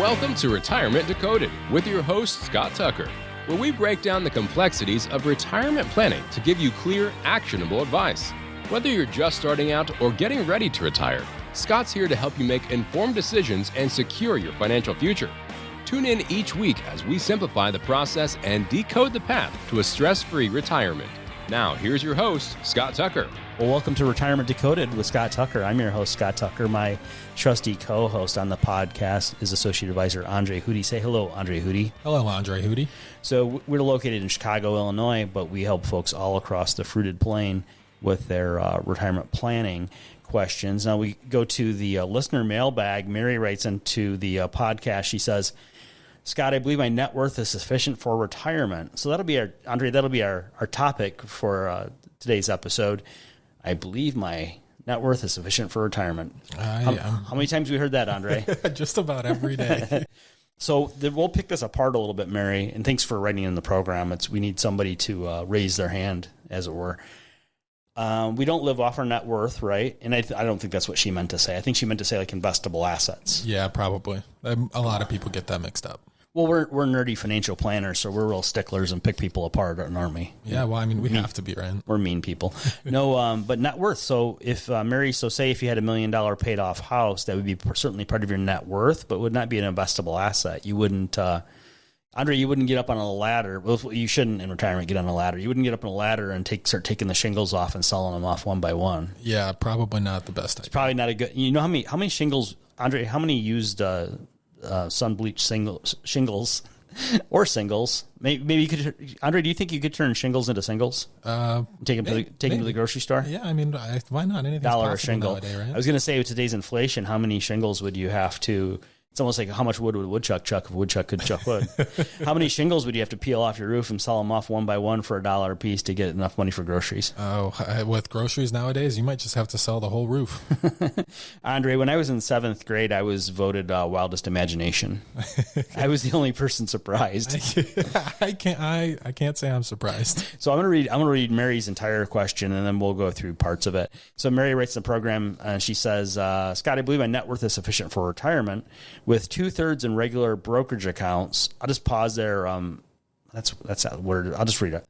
Welcome to Retirement Decoded with your host, Scott Tucker, where we break down the complexities of retirement planning to give you clear, actionable advice. Whether you're just starting out or getting ready to retire, Scott's here to help you make informed decisions and secure your financial future. Tune in each week as we simplify the process and decode the path to a stress-free retirement. Now, here's your host, Scott Tucker. Well, welcome to Retirement Decoded with Scott Tucker. I'm your host, Scott Tucker. My trusty co-host on the podcast is Associate Advisor Andre Hootie. Say hello, Andre Hootie. Hello, Andre Hootie. So we're located in Chicago, Illinois, but we help folks all across the fruited plain with their retirement planning questions. Now we go to the listener mailbag. Mary writes into the podcast. She says, Scott, I believe my net worth is sufficient for retirement. So that'll be our topic for today's episode. I believe my net worth is sufficient for retirement. How many times have we heard that, Andre? Just about every day. So we'll pick this apart a little bit, Mary, and thanks for writing in the program. We need somebody to raise their hand, as it were. We don't live off our net worth, right? And I don't think that's what she meant to say. I think she meant to say like investable assets. Yeah, probably. A lot of people get that mixed up. Well, we're nerdy financial planners, so we're real sticklers and pick people apart, aren't we? Yeah, well, I mean, we have to be, right? We're mean people. No, but net worth. So if, Mary, say if you had $1 million paid off house, that would be certainly part of your net worth, but would not be an investable asset. You wouldn't, Andre, you wouldn't get up on a ladder. Well, you shouldn't in retirement get on a ladder. You wouldn't get up on a ladder and start taking the shingles off and selling them off one by one. Yeah, probably not the best idea. It's probably not a good, you know how many shingles, Andre, how many used sun bleached shingles or singles? Maybe you could, Andre, do you think you could turn shingles into singles? Take them to the grocery store? Yeah, I mean, why not? Anything's $1 a possible shingle. nowadays, right? I was going to say with today's inflation, how many shingles would you have to? It's almost like how much wood would a woodchuck chuck if a woodchuck could chuck wood? How many shingles would you have to peel off your roof and sell them off one by one for $1 a piece to get enough money for groceries? Oh, with groceries nowadays, you might just have to sell the whole roof. Andre, when I was in 7th grade, I was voted wildest imagination. I was the only person surprised. I can't say I'm surprised. So I'm going to read Mary's entire question, and then we'll go through parts of it. So Mary writes in the program, she says, Scott, I believe my net worth is sufficient for retirement. With 2/3 in regular brokerage accounts, I'll just pause there. That's that word. I'll just read it.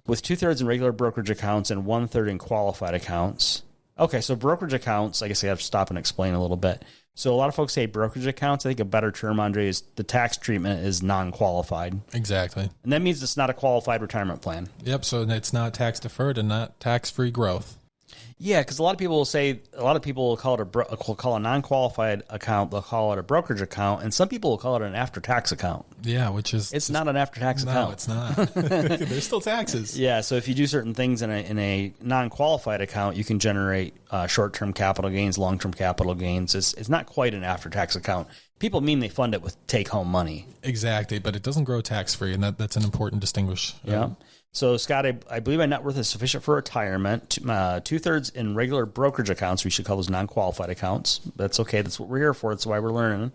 With 2/3 in regular brokerage accounts and 1/3 in qualified accounts. Okay, so brokerage accounts, I guess I have to stop and explain a little bit. So a lot of folks say brokerage accounts. I think a better term, Andre, is the tax treatment is non-qualified. Exactly. And that means it's not a qualified retirement plan. Yep, so it's not tax-deferred and not tax-free growth. Yeah, because a lot of people will call it a non-qualified account. They'll call it a brokerage account, and some people will call it an after-tax account. Yeah, which is it's not an after-tax account. No, it's not. There's still taxes. Yeah, so if you do certain things in a non-qualified account, you can generate short-term capital gains, long-term capital gains. It's not quite an after-tax account. People mean they fund it with take-home money. Exactly, but it doesn't grow tax-free, and that's an important distinguish. Yeah. So, Scott, I believe my net worth is sufficient for retirement. 2/3 in regular brokerage accounts. We should call those non-qualified accounts. That's okay. That's what we're here for. That's why we're learning.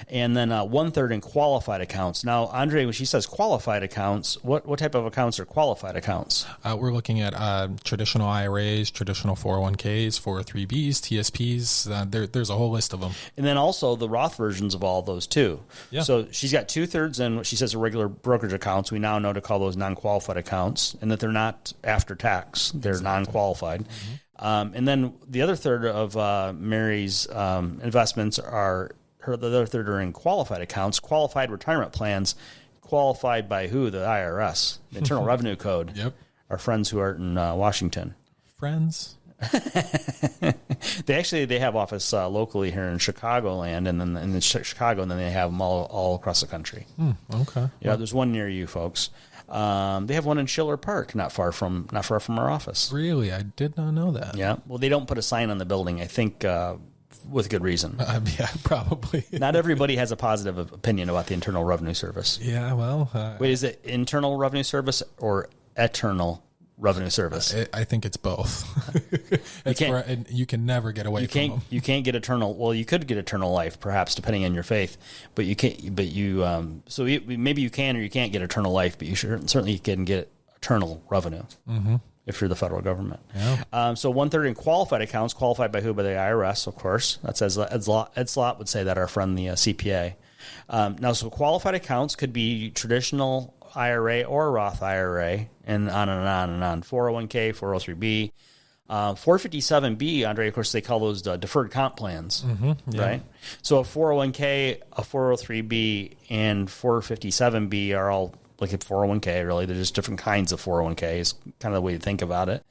And then 1/3 in qualified accounts. Now, Andre, when she says qualified accounts, what type of accounts are qualified accounts? We're looking at traditional IRAs, traditional 401ks, 403bs, TSPs. There's a whole list of them. And then also the Roth versions of all those too. Yeah. So she's got 2/3 in what she says are regular brokerage accounts. We now know to call those non-qualified accounts, and that they're not after tax. They're non-qualified. Mm-hmm. And then the other third of Mary's investments are the other third are in qualified accounts, qualified retirement plans, qualified by who? The IRS, the Internal Revenue Code. Yep. Our friends who are in Washington. Friends? They have office locally here in Chicagoland, and then in Chicago, and then they have them all across the country. Okay. Yeah, there's one near you folks. They have one in Schiller Park, not far from our office. Really? I did not know that. Yeah. Well, they don't put a sign on the building, I think, with good reason. Yeah, probably. Not everybody has a positive opinion about the Internal Revenue Service. Yeah, well. Wait, is it Internal Revenue Service or Eternal Revenue Service? I think it's both. You can never get away from them. You can't get eternal. Well, you could get eternal life, perhaps, depending on your faith. But you can't. But you. Maybe you can or you can't get eternal life. But you certainly can get eternal revenue. Mm-hmm. if you're the federal government. Yeah. So 1/3 in qualified accounts, qualified by who? By the IRS, of course. That's as Ed Slott would say that, our friend, the CPA. Now, so qualified accounts could be traditional IRA or Roth IRA, and on and on and on. 401k, 403b. 457b, Andre, of course, they call those deferred comp plans, right? So a 401k, a 403b, and 457b are all like a 401k, really. They're just different kinds of 401k is kind of the way to think about it.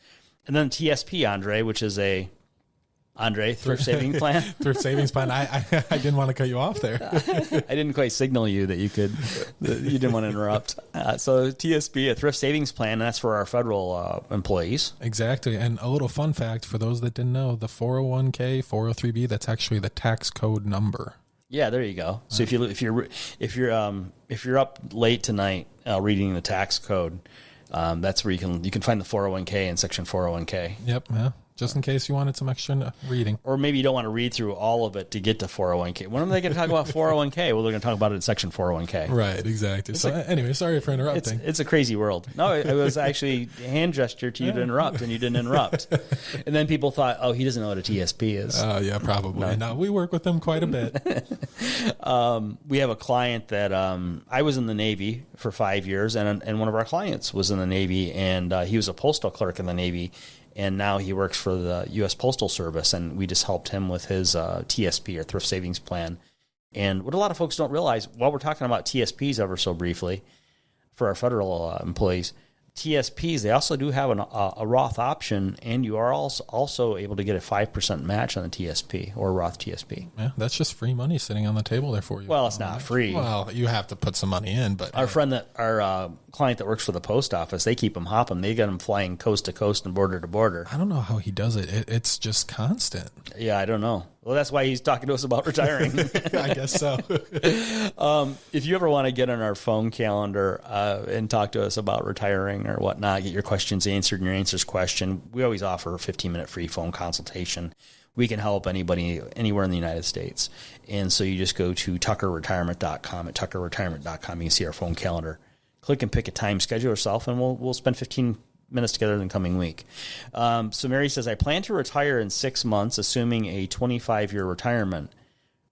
And then TSP, Andre, which is thrift savings plan. Thrift savings plan. I didn't want to cut you off there. I didn't quite signal you that you didn't want to interrupt. So TSP, a thrift savings plan, and that's for our federal employees. Exactly. And a little fun fact for those that didn't know, the 401k, 403b, that's actually the tax code number. Yeah, there you go. So if you're up late tonight reading the tax code, that's where you can find the 401k in section 401k. Yep. Yeah. Just in case you wanted some extra reading. Or maybe you don't want to read through all of it to get to 401k. When are they going to talk about 401k? Well, they're going to talk about it in section 401k. Right, exactly. So anyway, sorry for interrupting. It's a crazy world. No, it was actually a hand gesture to you to interrupt, and you didn't interrupt. And then people thought, oh, he doesn't know what a TSP is. Oh, yeah, probably. No, we work with them quite a bit. We have a client that I was in the Navy for 5 years, and one of our clients was in the Navy, and he was a postal clerk in the Navy. And now he works for the U.S. Postal Service, and we just helped him with his TSP, or thrift savings plan. And what a lot of folks don't realize, while we're talking about TSPs ever so briefly for our federal employees, TSPs, they also do have a Roth option, and you are also able to get a 5% match on the TSP or Roth TSP. Yeah, that's just free money sitting on the table there for you. Well, it's not free. Well, you have to put some money in, but our client that works for the post office, they keep them hopping. They get them flying coast to coast and border to border. I don't know how he does it. It's just constant. Yeah, I don't know. Well, that's why he's talking to us about retiring. I guess so. If you ever want to get on our phone calendar and talk to us about retiring or whatnot, get your questions answered and your answers questioned, we always offer a 15-minute free phone consultation. We can help anybody anywhere in the United States. And so you just go to tuckerretirement.com. At tuckerretirement.com, you can see our phone calendar. Click and pick a time, schedule yourself, and we'll spend 15 minutes together in the coming week. So Mary says, I plan to retire in 6 months, assuming a 25-year retirement.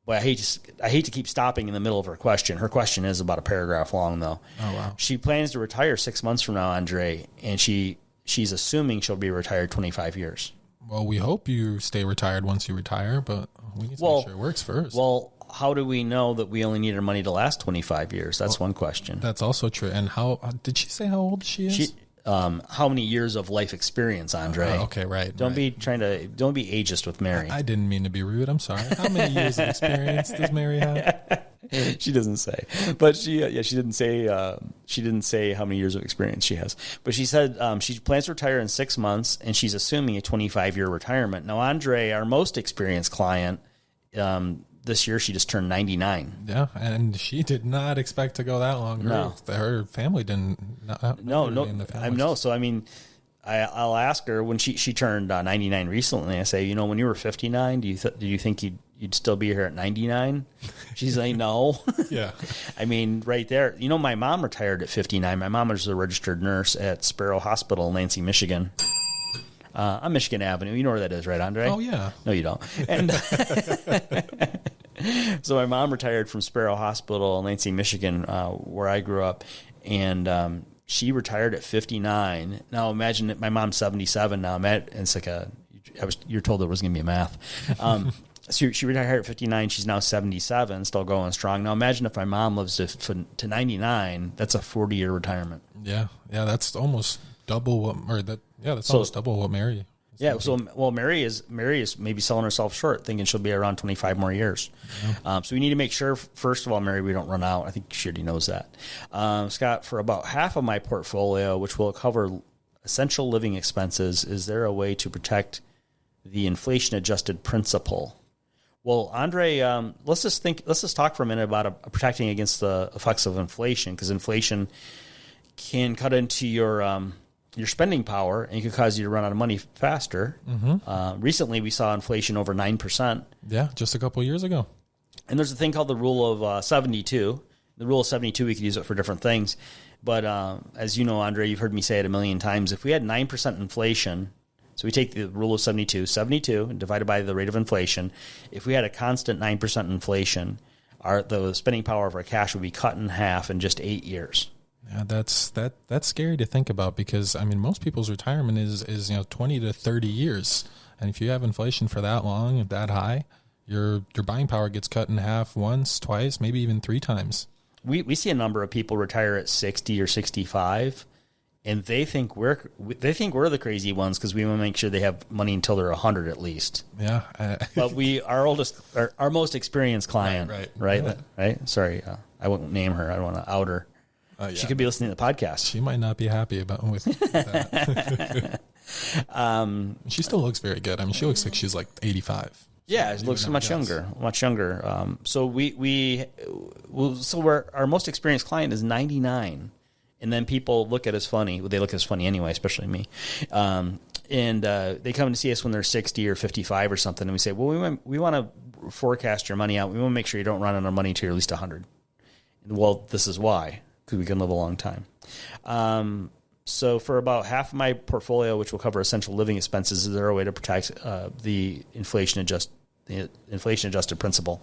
Boy, I hate to keep stopping in the middle of her question. Her question is about a paragraph long, though. Oh, wow. She plans to retire 6 months from now, Andre, and she's assuming she'll be retired 25 years. Well, we hope you stay retired once you retire, but we need to make sure it works first. Well, how do we know that we only need our money to last 25 years? That's one question. That's also true. And how did she say how old she is? How many years of life experience, Andre? Okay, right. Don't be ageist with Mary. I didn't mean to be rude. I'm sorry. How many years of experience does Mary have? She doesn't say, but she didn't say. She didn't say how many years of experience she has, but she said she plans to retire in 6 months, and she's assuming a 25-year retirement. Now, Andre, our most experienced client, this year she just turned 99. Yeah, and she did not expect to go that long. Her family didn't. No. So I mean, I'll ask her when she turned 99 recently. I say, when you were 59, do you think you'd still be here at 99? She's like, no. Yeah. I mean, right there. My mom retired at 59. My mom was a registered nurse at Sparrow Hospital in Lansing, Michigan. On Michigan Avenue. You know where that is, right, Andre? Oh, yeah. No, you don't. And so my mom retired from Sparrow Hospital in Lansing, Michigan, where I grew up, and she retired at 59. Now imagine that my mom's 77 now. It's like you're told there was going to be a math. So she retired at 59. She's now 77, still going strong. Now imagine if my mom lives to 99. That's a 40-year retirement. Yeah, that's almost double almost double what Mary. Yeah, so Mary is maybe selling herself short, thinking she'll be around 25 more years. Yeah. So we need to make sure, first of all, Mary, we don't run out. I think she already knows that. Scott, for about half of my portfolio, which will cover essential living expenses, is there a way to protect the inflation-adjusted principal? Well, Andre, let's just talk for a minute about protecting against the effects of inflation, because inflation can cut into your spending power, and it can cause you to run out of money faster. Mm-hmm. Recently, we saw inflation over 9%. Yeah, just a couple of years ago. And there's a thing called the rule of 72. The rule of 72, we could use it for different things. But as you know, Andre, you've heard me say it a million times. If we had 9% inflation, so we take the rule of 72 divided by the rate of inflation. If we had a constant 9% inflation, the spending power of our cash would be cut in half in just 8 years. Yeah, that's scary to think about because I mean most people's retirement is 20 to 30 years, and if you have inflation for that long, that high, your buying power gets cut in half once, twice, maybe even 3 times. We see a number of people retire at 60 or 65, and they think we're the crazy ones because we want to make sure they have money until they're 100 at least. Yeah, but our most experienced client, right? Sorry, I won't name her. I don't want to out her. She could be listening to the podcast. She might not be happy with that. She still looks very good. I mean, she looks like she's like 85. Yeah, it looks much younger. So our most experienced client is 99, and then people look at us funny. They look at us funny anyway, especially me. And they come to see us when they're 60 or 55 or something, and we say, well, we want to forecast your money out. We want to make sure you don't run out of money till you're at least 100. Well, this is why, because we can live a long time. So for about half of my portfolio, which will cover essential living expenses, is there a way to protect the inflation-adjusted principal?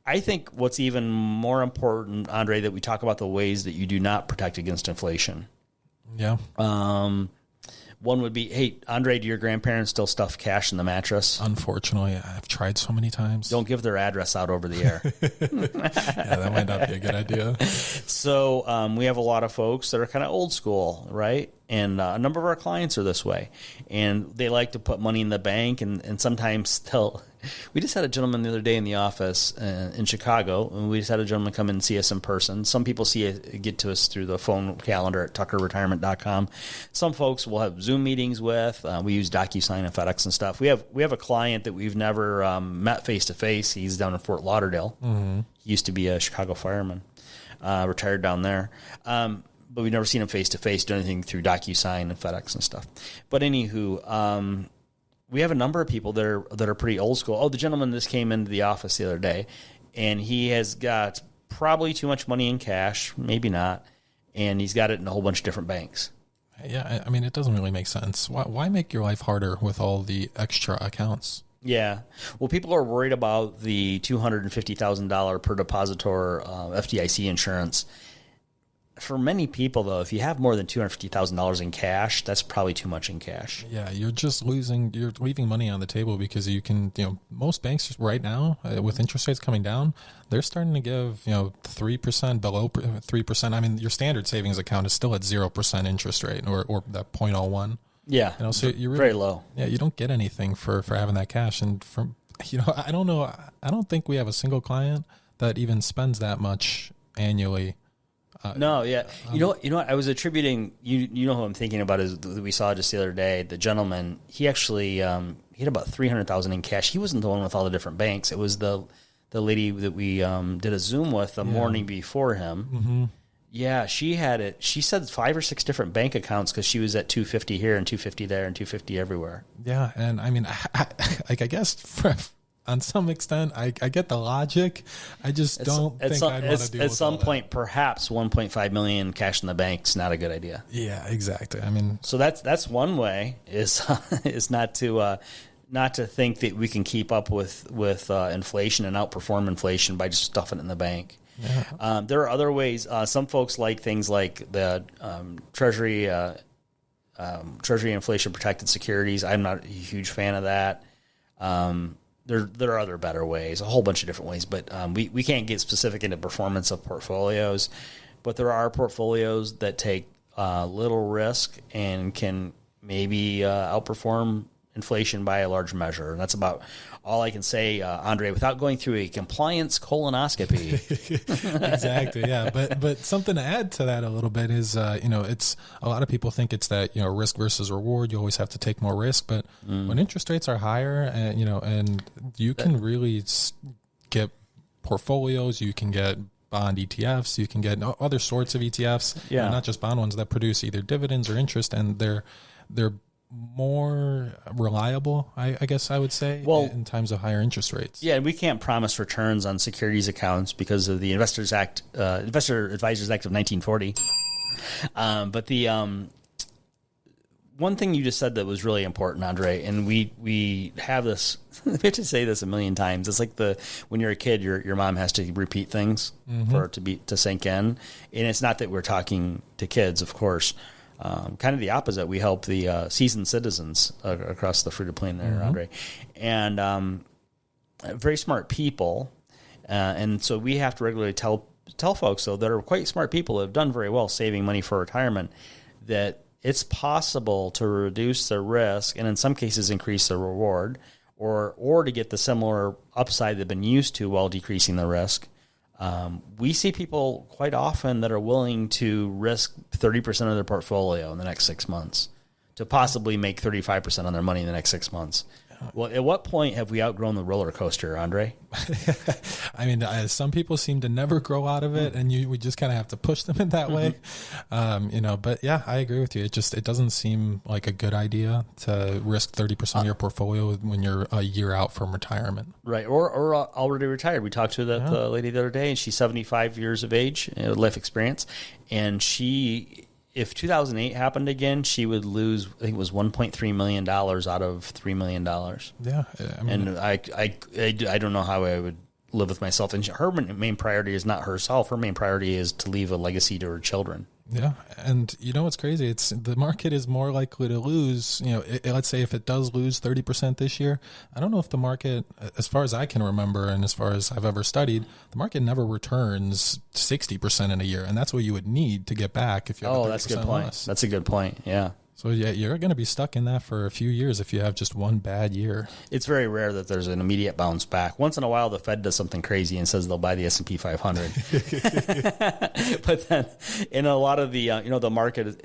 I think what's even more important, Andre, that we talk about the ways that you do not protect against inflation. Yeah. One would be, hey, Andre, do your grandparents still stuff cash in the mattress? Unfortunately, I've tried so many times. Don't give their address out over the air. Yeah, that might not be a good idea. So we have a lot of folks that are kind of old school, right? And a number of our clients are this way. And they like to put money in the bank, and sometimes they'll... We just had a gentleman the other day in the office in Chicago, and we just had a gentleman come in and see us in person. Some people get to us through the phone calendar at tuckerretirement.com. Some folks will have Zoom meetings with. We use DocuSign and FedEx and stuff. We have a client that we've never met face-to-face. He's down in Fort Lauderdale. Mm-hmm. He used to be a Chicago fireman, retired down there. But we've never seen him face-to-face do anything through DocuSign and FedEx and stuff. But anywho... we have a number of people that are pretty old school. Oh, the gentleman that came into the office the other day, and he has got probably too much money in cash, maybe not, and he's got it in a whole bunch of different banks. Yeah, I mean, it doesn't really make sense. Why make your life harder with all the extra accounts? Yeah. Well, people are worried about the $250,000 per depositor FDIC insurance. For many people, though, if you have more than $250,000 in cash, that's probably too much in cash. Yeah, you're leaving money on the table because you can, most banks right now, with interest rates coming down, they're starting to give, 3%, below 3%. I mean, your standard savings account is still at 0% interest rate or that 0.01. Yeah. So you're really, very low. Yeah, you don't get anything for having that cash. And I don't know. I don't think we have a single client that even spends that much annually. No, yeah. You know what? I was attributing, you know who I'm thinking about is that we saw just the other day, the gentleman, he actually, he had about $300,000 in cash. He wasn't the one with all the different banks. It was the lady that we did a Zoom with the morning before him. Mm-hmm. Yeah, she had it. She said 5 or 6 different bank accounts because she was at 250 here and 250 there and 250 everywhere. Yeah, and I mean, I guess on some extent, I get the logic. I just don't think I'd want to deal with at some point, perhaps $1.5 million cash in the bank is not a good idea. Yeah, exactly. I mean, so that's one way is not to think that we can keep up with inflation and outperform inflation by just stuffing it in the bank. Yeah. There are other ways. Some folks like things like the Treasury inflation protected securities. I'm not a huge fan of that. There are other better ways, a whole bunch of different ways, but we can't get specific into performance of portfolios. But there are portfolios that take little risk and can maybe outperform inflation by a large measure. And that's about all I can say, Andre, without going through a compliance colonoscopy. Exactly, yeah. But something to add to that a little bit is, it's a lot of people think it's that, risk versus reward. You always have to take more risk. But when interest rates are higher, and you can really get portfolios, you can get bond ETFs, you can get other sorts of ETFs, not just bond ones that produce either dividends or interest, and they're more reliable, I guess I would say, in times of higher interest rates. Yeah, and we can't promise returns on securities accounts because of the Investor Advisors Act of 1940. But the one thing you just said that was really important, Andre, and we have this. We have to say this a million times. It's like when you're a kid, your mom has to repeat things for it to sink in, and it's not that we're talking to kids, of course. Kind of the opposite. We help the seasoned citizens across the Fruita Plain there, Andre, and very smart people, and so we have to regularly tell folks, though, that are quite smart people who have done very well saving money for retirement, that it's possible to reduce the risk and in some cases increase the reward, or to get the similar upside they've been used to while decreasing the risk. We see people quite often that are willing to risk 30% of their portfolio in the next 6 months to possibly make 35% on their money in the next 6 months. Well, at what point have we outgrown the roller coaster, Andre? I mean, some people seem to never grow out of it, and we just kind of have to push them in that way. But yeah, I agree with you. It doesn't seem like a good idea to risk 30% of your portfolio when you're a year out from retirement. Right, or already retired. We talked to the lady the other day, and she's 75 years of age, life experience, and if 2008 happened again, she would lose, I think it was $1.3 million out of $3 million. Yeah. I mean, and I don't know how I would live with myself. And her main priority is not herself. Her main priority is to leave a legacy to her children. Yeah. And you know what's crazy? It's the market is more likely to lose, let's say if it does lose 30% this year, I don't know if the market, as far as I can remember and as far as I've ever studied, the market never returns 60% in a year. And that's what you would need to get back if you have a 30% that's a good point. loss. That's a good point. Yeah. So yeah, you're going to be stuck in that for a few years if you have just one bad year. It's very rare that there's an immediate bounce back. Once in a while, the Fed does something crazy and says they'll buy the S&P 500. But then, in a lot of the the market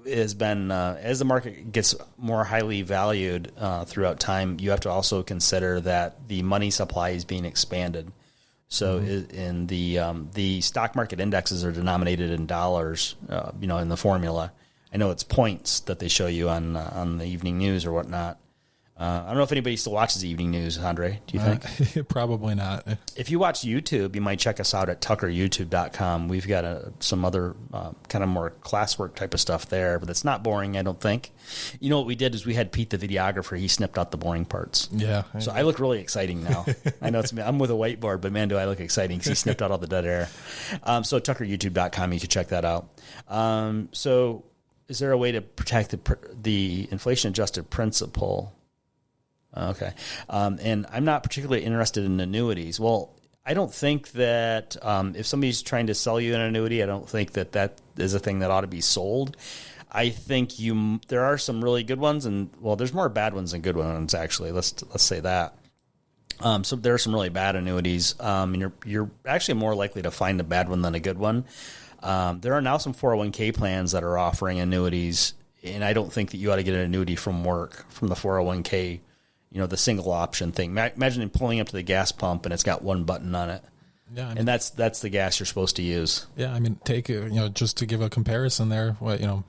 has been as the market gets more highly valued throughout time, you have to also consider that the money supply is being expanded. So in the stock market indexes are denominated in dollars, in the formula. I know it's points that they show you on the evening news or whatnot. I don't know if anybody still watches the evening news, Andre. Do you think? Probably not. If you watch YouTube, you might check us out at tuckeryoutube.com. We've got some other kind of more classwork type of stuff there, but it's not boring, I don't think. You know what we did is we had Pete the videographer. He snipped out the boring parts. Yeah. So I look really exciting now. I know I'm with a whiteboard, but man, do I look exciting because he snipped out all the dead air. So tuckeryoutube.com, you can check that out. So is there a way to protect the inflation-adjusted principal? Okay. And I'm not particularly interested in annuities. Well, I don't think that if somebody's trying to sell you an annuity, I don't think that is a thing that ought to be sold. I think there are some really good ones, and well, there's more bad ones than good ones, actually. Let's say that. So there are some really bad annuities, and you're actually more likely to find a bad one than a good one. There are now some 401k plans that are offering annuities, and I don't think that you ought to get an annuity from work, from the 401k, the single option thing. Imagine pulling up to the gas pump and it's got one button on it. Yeah, and that's the gas you're supposed to use. Yeah, I mean, take just to give a comparison there.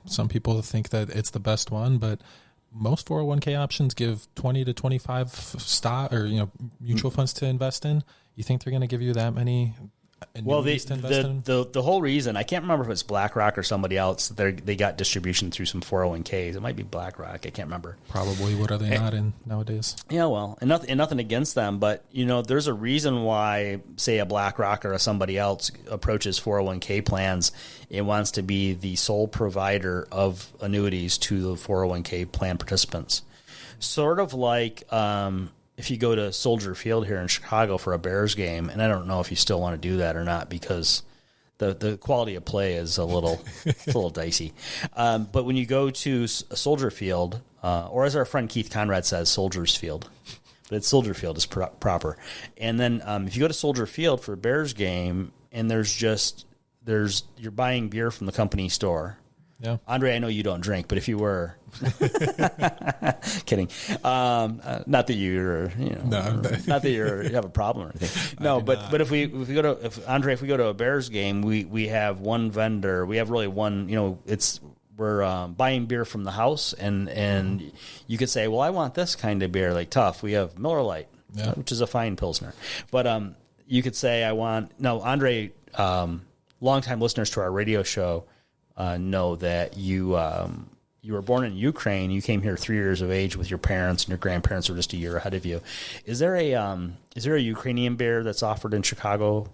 Some people think that it's the best one, but most 401k options give 20 to 25 stock or mutual funds to invest in. You think they're going to give you that many? Well, the whole reason, I can't remember if it's BlackRock or somebody else, they got distribution through some 401ks. It might be BlackRock. I can't remember. Probably. What are they not in nowadays? Yeah, well, and nothing against them, but there's a reason why, say, a BlackRock or somebody else approaches 401k plans. It wants to be the sole provider of annuities to the 401k plan participants. Sort of like if you go to Soldier Field here in Chicago for a Bears game, and I don't know if you still want to do that or not because the quality of play is a little dicey. But when you go to Soldier Field, or as our friend Keith Conrad says, Soldiers Field, but it's Soldier Field is proper. And then if you go to Soldier Field for a Bears game, and you're buying beer from the company store. Yeah, Andre, I know you don't drink, but if you were, kidding. Not that you're, not that you have a problem or anything. No, but if we go to a Bears game, we have one vendor. We have really one. We're buying beer from the house, and you could say, well, I want this kind of beer, like Tough. We have Miller Lite, which is a fine Pilsner. But you could say, Andre, longtime listeners to our radio show know that you were born in Ukraine. You came here 3 years of age with your parents, and your grandparents were just a year ahead of you. Is there a Ukrainian beer that's offered in Chicago?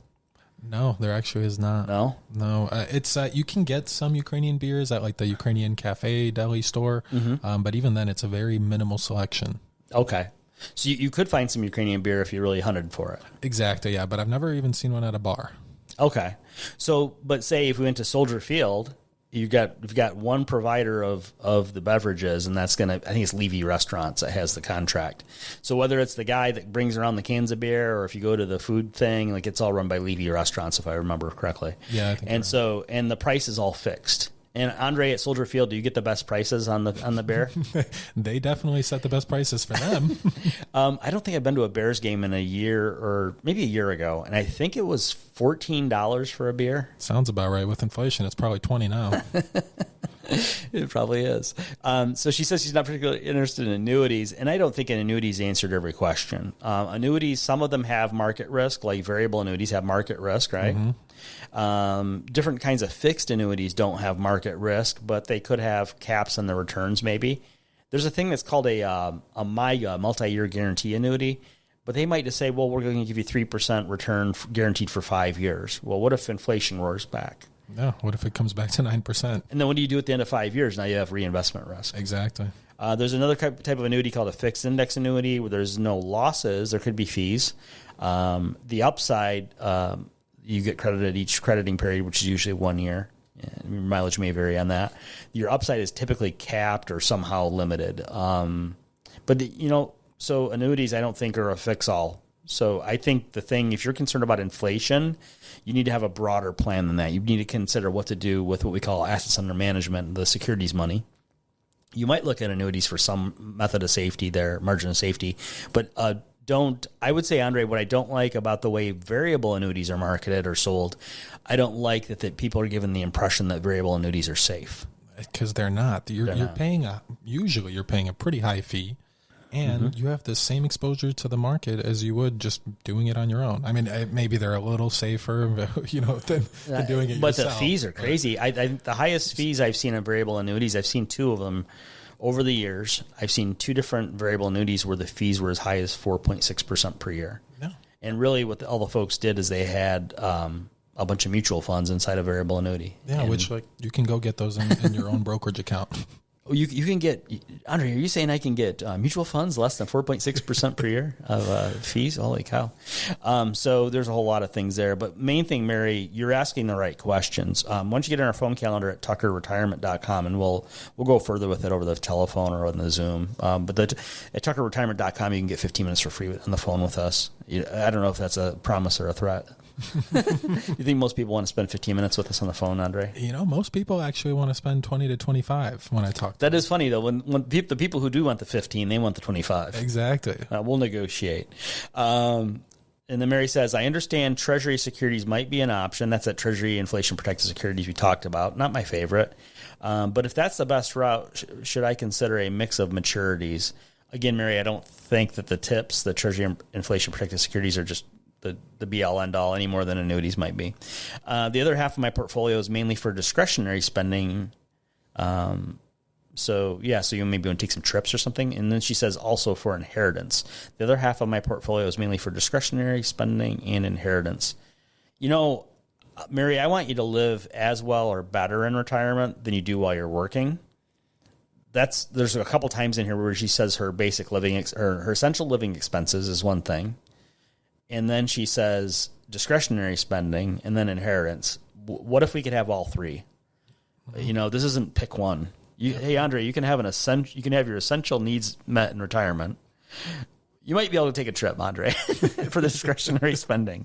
No, there actually is not. No? No. It's you can get some Ukrainian beers at like the Ukrainian Cafe Deli store, but even then, it's a very minimal selection. Okay. So you could find some Ukrainian beer if you really hunted for it. Exactly, yeah. But I've never even seen one at a bar. Okay. So, but say if we went to Soldier Field, you've got one provider of the beverages, and that's I think it's Levy Restaurants that has the contract. So whether it's the guy that brings around the cans of beer, or if you go to the food thing, like it's all run by Levy Restaurants, if I remember correctly. Yeah, I think and so, and the price is all fixed. And Andre, at Soldier Field, do you get the best prices on the beer? They definitely set the best prices for them. I don't think I've been to a Bears game in a year, or maybe a year ago, and I think it was $14 for a beer. Sounds about right. With inflation, it's probably 20 now. It probably is. So she says she's not particularly interested in annuities, and I don't think an annuities answered every question. Annuities, some of them have market risk, like variable annuities have market risk, right? Different kinds of fixed annuities don't have market risk, but they could have caps on the returns maybe. There's a thing that's called a MIGA, multi-year guarantee annuity, but they might just say, well, we're going to give you 3% return guaranteed for 5 years. Well, what if inflation roars back? Yeah, what if it comes back to 9%? And then what do you do at the end of 5 years? Now you have reinvestment risk. Exactly. There's another type of annuity called a fixed index annuity where there's no losses. There could be fees. The upside, you get credited each crediting period, which is usually 1 year. Your mileage may vary on that. Your upside is typically capped or somehow limited. So annuities I don't think are a fix-all. So I think the thing, if you're concerned about inflation, you need to have a broader plan than that. You need to consider what to do with what we call assets under management, the securities money. You might look at annuities for some method of safety there, margin of safety, but I would say, Andre, what I don't like about the way variable annuities are marketed or sold, I don't like that people are given the impression that variable annuities are safe. Because they're not. You're paying usually you're paying a pretty high fee, and you have the same exposure to the market as you would just doing it on your own. I mean, maybe they're a little safer, than doing it yourself. But the fees are crazy. The highest fees I've seen on variable annuities, I've seen two of them over the years. I've seen two different variable annuities where the fees were as high as 4.6% per year. Yeah. And really what all the folks did is they had a bunch of mutual funds inside a variable annuity. Yeah, which you can go get those in your own brokerage account. You can get, Andre, are you saying I can get mutual funds less than 4.6% per year of fees? Holy cow. So there's a whole lot of things there. But main thing, Mary, you're asking the right questions. Why don't you get on our phone calendar at tuckerretirement.com, and we'll go further with it over the telephone or on the Zoom. But at tuckerretirement.com, you can get 15 minutes for free on the phone with us. I don't know if that's a promise or a threat. You think most people want to spend 15 minutes with us on the phone, Andre? Most people actually want to spend 20 to 25 when I talk to them. That is funny, though. When the people who do want the 15, they want the 25. Exactly. We'll negotiate. And then Mary says, I understand Treasury securities might be an option. That's that Treasury inflation protected securities we talked about. Not my favorite. But if that's the best route, should I consider a mix of maturities? Again, Mary, I don't think that the TIPS, the Treasury inflation protected securities, are just the be-all, end-all any more than annuities might be. The other half of my portfolio is mainly for discretionary spending. So you maybe want to take some trips or something. And then she says also for inheritance. The other half of my portfolio is mainly for discretionary spending and inheritance. Mary, I want you to live as well or better in retirement than you do while you're working. There's a couple times in here where she says her basic living or her essential living expenses is one thing. And then she says discretionary spending and then inheritance. What if we could have all three? This isn't pick one. Hey, Andre, you can have your essential needs met in retirement. You might be able to take a trip, Andre, for the discretionary spending.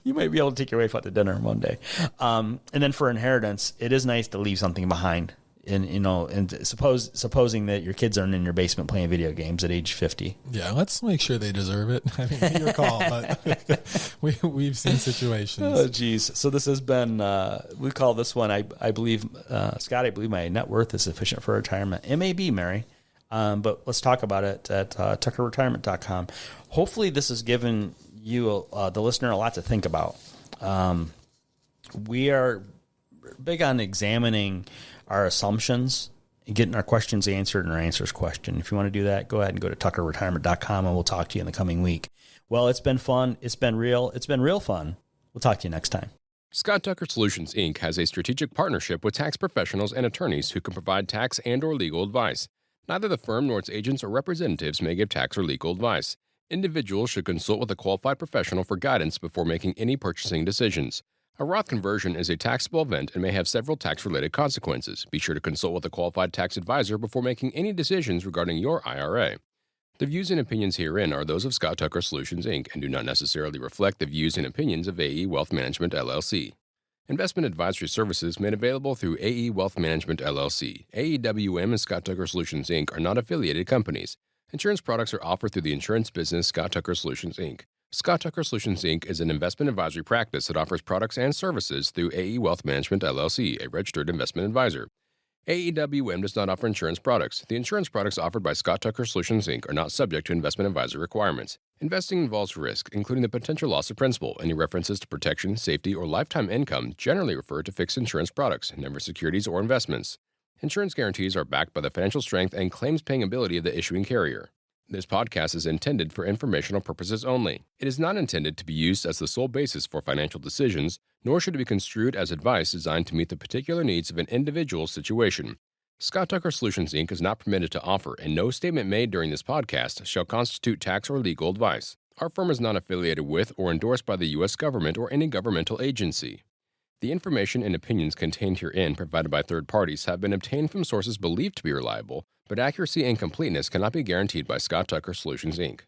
You might be able to take your wife out to dinner one day. And then for inheritance, it is nice to leave something behind. And supposing that your kids aren't in your basement playing video games at age 50. Yeah, let's make sure they deserve it. I mean, your call, but we've seen situations. Oh, geez. So this has been, we call this one, I believe, Scott, I believe my net worth is sufficient for retirement. It may be, Mary, but let's talk about it at tuckerretirement.com. Hopefully this has given you, the listener, a lot to think about. We are big on examining our assumptions and getting our questions answered and our answers questioned. If you want to do that, go ahead and go to tuckerretirement.com and we'll talk to you in the coming week. Well, it's been fun. It's been real fun. We'll talk to you next time. Scott Tucker Solutions, Inc. has a strategic partnership with tax professionals and attorneys who can provide tax and or legal advice. Neither the firm nor its agents or representatives may give tax or legal advice. Individuals should consult with a qualified professional for guidance before making any purchasing decisions. A Roth conversion is a taxable event and may have several tax-related consequences. Be sure to consult with a qualified tax advisor before making any decisions regarding your IRA. The views and opinions herein are those of Scott Tucker Solutions, Inc. and do not necessarily reflect the views and opinions of AE Wealth Management, LLC. Investment advisory services made available through AE Wealth Management, LLC. AEWM and Scott Tucker Solutions, Inc. are not affiliated companies. Insurance products are offered through the insurance business Scott Tucker Solutions, Inc. Scott Tucker Solutions, Inc. is an investment advisory practice that offers products and services through AE Wealth Management, LLC, a registered investment advisor. AEWM does not offer insurance products. The insurance products offered by Scott Tucker Solutions, Inc. are not subject to investment advisor requirements. Investing involves risk, including the potential loss of principal. Any references to protection, safety, or lifetime income generally refer to fixed insurance products, never securities or investments. Insurance guarantees are backed by the financial strength and claims-paying ability of the issuing carrier. This podcast is intended for informational purposes only. It is not intended to be used as the sole basis for financial decisions, nor should it be construed as advice designed to meet the particular needs of an individual's situation. Scott Tucker Solutions, Inc. is not permitted to offer, and no statement made during this podcast shall constitute tax or legal advice. Our firm is not affiliated with or endorsed by the U.S. government or any governmental agency. The information and opinions contained herein provided by third parties have been obtained from sources believed to be reliable, but accuracy and completeness cannot be guaranteed by Scott Tucker Solutions, Inc.